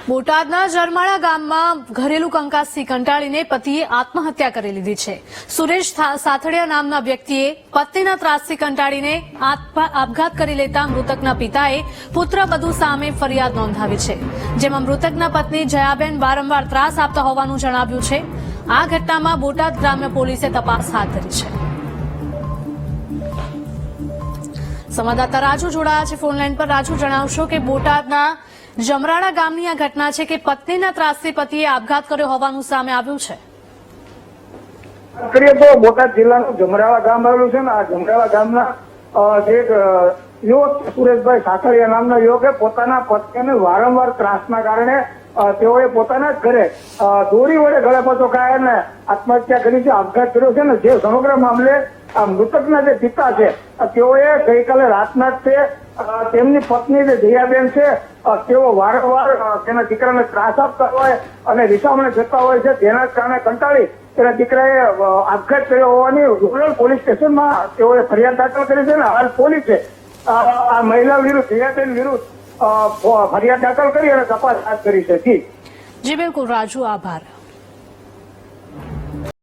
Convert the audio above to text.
બોટાદના જરમાળા ગામમાં ઘરેલુ કંકાસથી કંટાળીને પતિએ આત્મહત્યા કરી લીધી છે। સુરેશ સાથડિયા નામના વ્યક્તિએ પત્નીના ત્રાસથી કંટાળીને આપઘાત કરી લેતા મૃતકના પિતાએ પુત્રવધુ સામે ફરિયાદ નોંધાવી છે, જેમાં મૃતકના પત્ની જયાબેન વારંવાર ત્રાસ આપતા હોવાનું જણાવ્યું છે। આ ઘટનામાં બોટાદ ગ્રામ્ય પોલીસે તપાસ હાથ ધરી છે। સંવાદદાતા રાજુ જોડાયા છે ફોનલાઈન પર। રાજુ, જણાવશો કે બોટાદના જમરાળા ગામની આ ઘટના છે કે પત્નીના ત્રાસથી પતિએ આપઘાત કર્યો હોવાનું સામે આવ્યું છે। કરીએ તો બોટાદ જિલ્લાનું જમરાળા ગામ આવેલું છે ને આ જમરાળા ગામના જે યુવક સુરેશભાઈ સાખડિયા નામના યુવકે પોતાના પત્નીને વારંવાર ત્રાસના કારણે તેઓએ પોતાના જ ઘરે દોરી વડે ગળે પચો ખાય અને આત્મહત્યા કરી છે, આપઘાત કર્યો છે ને જે સમગ્ર મામલે આ મૃતકના જે પિતા છે તેઓએ ગઈકાલે રાતના જ તેમની પત્ની જે જયાબેન છે તેઓ વારંવાર તેના દીકરાને ત્રાસ આપતા હોય અને રિસામણે જતા હોય છે, જેના કારણે કંટાળી તેના દીકરાએ આપઘાત કર્યો હોવાની રૂરલ પોલીસ સ્ટેશનમાં તેઓએ ફરિયાદ દાખલ કરી છે ને હાલ પોલીસે આ મહિલા વિરુદ્ધ જયાબેન વિરુદ્ધ ફરિયાદ દાખલ કરી અને તપાસ હાથ ધરી છે। જી બિલકુલ રાજુ, આભાર।